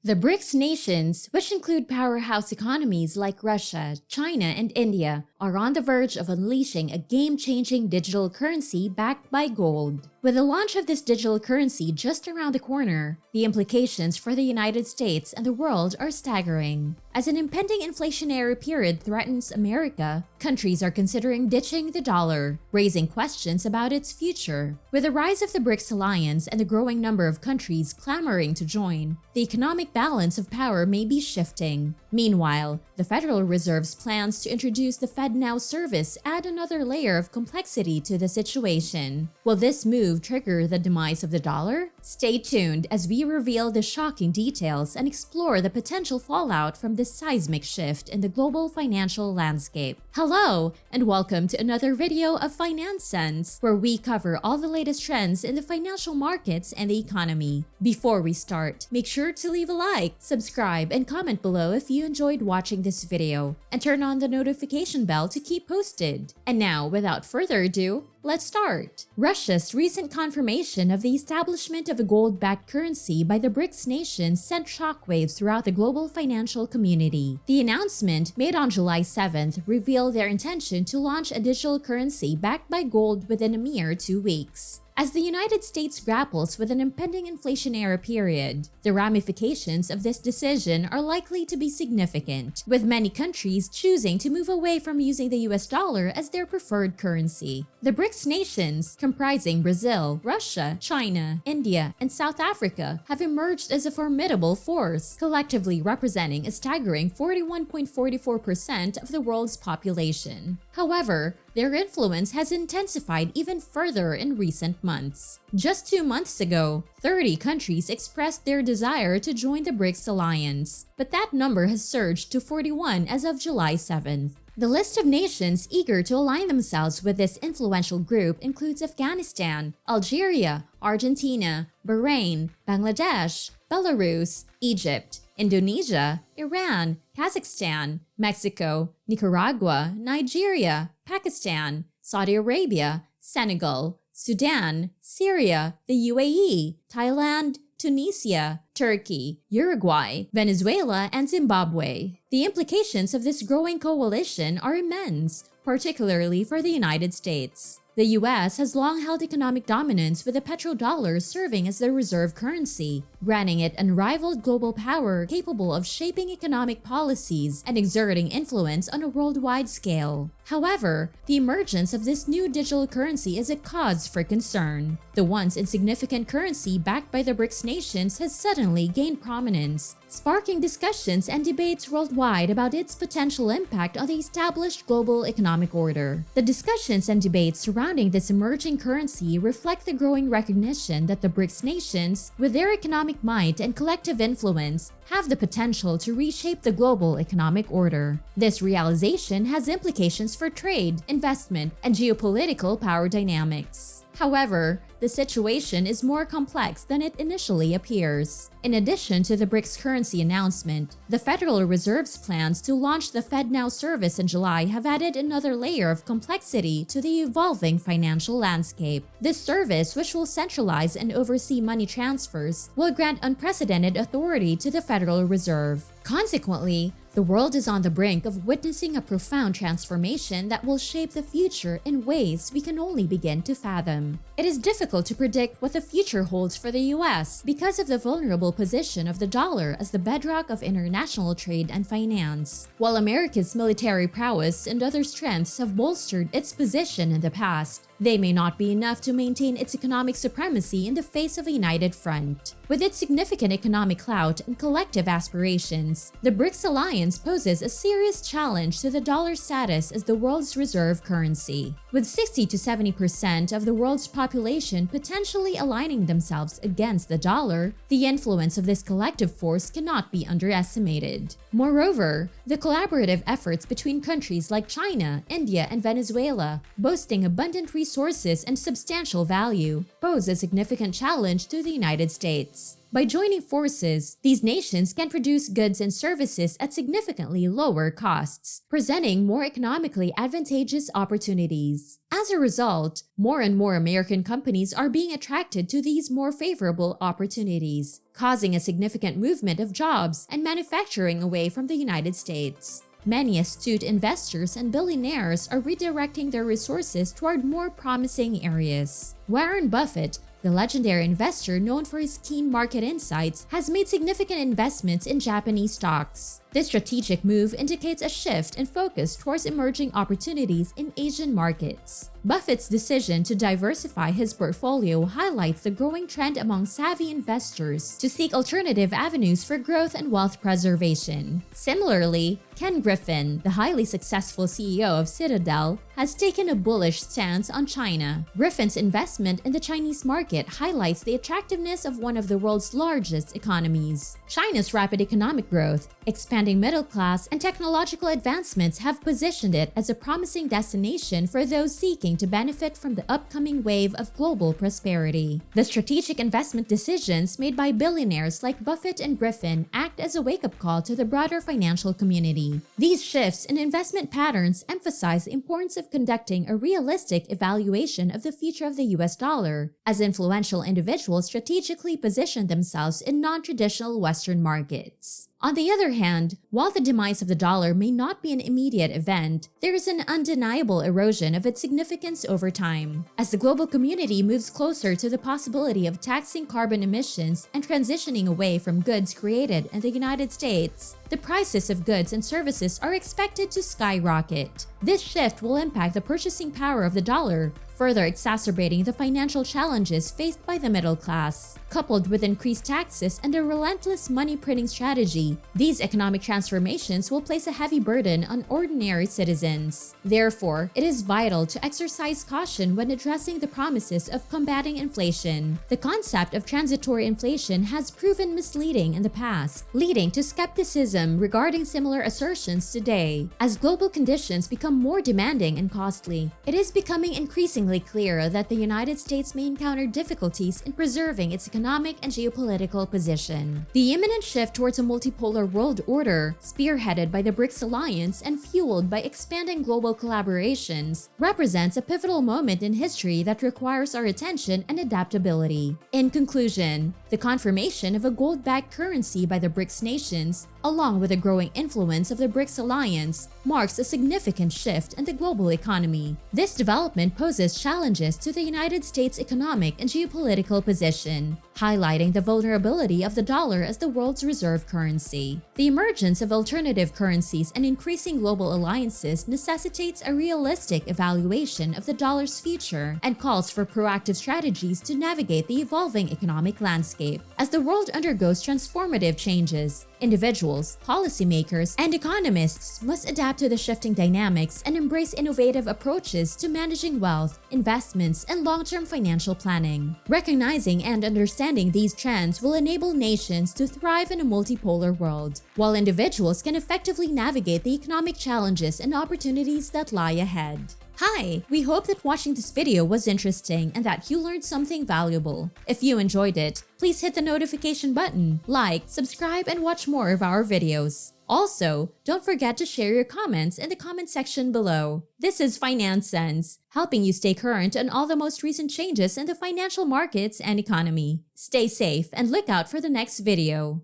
The BRICS nations, which include powerhouse economies like Russia, China, and India, are on the verge of unleashing a game-changing digital currency backed by gold. With the launch of this digital currency just around the corner, the implications for the United States and the world are staggering. As an impending inflationary period threatens America, countries are considering ditching the dollar, raising questions about its future. With the rise of the BRICS alliance and the growing number of countries clamoring to join, the economic balance of power may be shifting. Meanwhile, the Federal Reserve's plans to introduce the FedNow service add another layer of complexity to the situation. Will this move trigger the demise of the dollar? Stay tuned as we reveal the shocking details and explore the potential fallout from this seismic shift in the global financial landscape. Hello, and welcome to another video of Finance Sense, where we cover all the latest trends in the financial markets and the economy. Before we start, make sure to leave a like, subscribe, and comment below if you enjoyed watching this video, and turn on the notification bell to keep posted. And now, without further ado, let's start. Russia's recent confirmation of the establishment of a gold-backed currency by the BRICS nations sent shockwaves throughout the global financial community. The announcement, made on July 7th, revealed their intention to launch a digital currency backed by gold within a mere 2 weeks. As the United States grapples with an impending inflationary period, the ramifications of this decision are likely to be significant, with many countries choosing to move away from using the US dollar as their preferred currency. The BRICS nations, comprising Brazil, Russia, China, India, and South Africa, have emerged as a formidable force, collectively representing a staggering 41.44% of the world's population. However, their influence has intensified even further in recent months. Just 2 months ago, 30 countries expressed their desire to join the BRICS alliance, but that number has surged to 41 as of July 7th. The list of nations eager to align themselves with this influential group includes Afghanistan, Algeria, Argentina, Bahrain, Bangladesh, Belarus, Egypt, Indonesia, Iran, Kazakhstan, Mexico, Nicaragua, Nigeria, Pakistan, Saudi Arabia, Senegal, Sudan, Syria, the UAE, Thailand, Tunisia, Turkey, Uruguay, Venezuela, and Zimbabwe. The implications of this growing coalition are immense, particularly for the United States. The US has long held economic dominance, with the petrodollar serving as the reserve currency, granting it unrivaled global power capable of shaping economic policies and exerting influence on a worldwide scale. However, the emergence of this new digital currency is a cause for concern. The once insignificant currency backed by the BRICS nations has suddenly gained prominence, sparking discussions and debates worldwide about its potential impact on the established global economic order. The discussions and debates surrounding this emerging currency reflect the growing recognition that the BRICS nations, with their economic might and collective influence, have the potential to reshape the global economic order. This realization has implications for trade, investment, and geopolitical power dynamics. However, the situation is more complex than it initially appears. In addition to the BRICS currency announcement, the Federal Reserve's plans to launch the FedNow service in July have added another layer of complexity to the evolving financial landscape. This service, which will centralize and oversee money transfers, will grant unprecedented authority to the Federal Reserve. Consequently, the world is on the brink of witnessing a profound transformation that will shape the future in ways we can only begin to fathom. It is difficult to predict what the future holds for the US because of the vulnerable position of the dollar as the bedrock of international trade and finance. While America's military prowess and other strengths have bolstered its position in the past, they may not be enough to maintain its economic supremacy in the face of a united front. With its significant economic clout and collective aspirations, the BRICS alliance poses a serious challenge to the dollar's status as the world's reserve currency. With 60 to 70% of the world's population potentially aligning themselves against the dollar, the influence of this collective force cannot be underestimated. Moreover, the collaborative efforts between countries like China, India, and Venezuela, boasting abundant resources resources and substantial value, pose a significant challenge to the United States. By joining forces, these nations can produce goods and services at significantly lower costs, presenting more economically advantageous opportunities. As a result, more and more American companies are being attracted to these more favorable opportunities, causing a significant movement of jobs and manufacturing away from the United States. Many astute investors and billionaires are redirecting their resources toward more promising areas. Warren Buffett, the legendary investor known for his keen market insights, has made significant investments in Japanese stocks. This strategic move indicates a shift in focus towards emerging opportunities in Asian markets. Buffett's decision to diversify his portfolio highlights the growing trend among savvy investors to seek alternative avenues for growth and wealth preservation. Similarly, Ken Griffin, the highly successful CEO of Citadel, has taken a bullish stance on China. Griffin's investment in the Chinese market highlights the attractiveness of one of the world's largest economies. China's rapid economic growth, expanding middle class, and technological advancements have positioned it as a promising destination for those seeking to benefit from the upcoming wave of global prosperity. The strategic investment decisions made by billionaires like Buffett and Griffin act as a wake-up call to the broader financial community. These shifts in investment patterns emphasize the importance of conducting a realistic evaluation of the future of the US dollar, as influential individuals strategically position themselves in non-traditional Western markets. On the other hand, while the demise of the dollar may not be an immediate event, there is an undeniable erosion of its significance over time. As the global community moves closer to the possibility of taxing carbon emissions and transitioning away from goods created in the United States, the prices of goods and services are expected to skyrocket. This shift will impact the purchasing power of the dollar, further exacerbating the financial challenges faced by the middle class. Coupled with increased taxes and a relentless money-printing strategy, these economic transformations will place a heavy burden on ordinary citizens. Therefore, it is vital to exercise caution when addressing the promises of combating inflation. The concept of transitory inflation has proven misleading in the past, leading to skepticism regarding similar assertions today. As global conditions become more demanding and costly, it is becoming increasingly clear that the United States may encounter difficulties in preserving its economic and geopolitical position. The imminent shift towards a multipolar world order, spearheaded by the BRICS alliance and fueled by expanding global collaborations, represents a pivotal moment in history that requires our attention and adaptability. In conclusion, the confirmation of a gold-backed currency by the BRICS nations, along with the growing influence of the BRICS alliance, marks a significant shift in the global economy. This development poses challenges to the United States' economic and geopolitical position, highlighting the vulnerability of the dollar as the world's reserve currency. The emergence of alternative currencies and increasing global alliances necessitates a realistic evaluation of the dollar's future and calls for proactive strategies to navigate the evolving economic landscape. As the world undergoes transformative changes, individuals, policymakers, and economists must adapt to the shifting dynamics and embrace innovative approaches to managing wealth, investments, and long-term financial planning. Recognizing and understanding these trends will enable nations to thrive in a multipolar world, while individuals can effectively navigate the economic challenges and opportunities that lie ahead. Hi! We hope that watching this video was interesting and that you learned something valuable. If you enjoyed it, please hit the notification button, like, subscribe, and watch more of our videos. Also, don't forget to share your comments in the comment section below. This is Finance Sense, helping you stay current on all the most recent changes in the financial markets and economy. Stay safe and look out for the next video.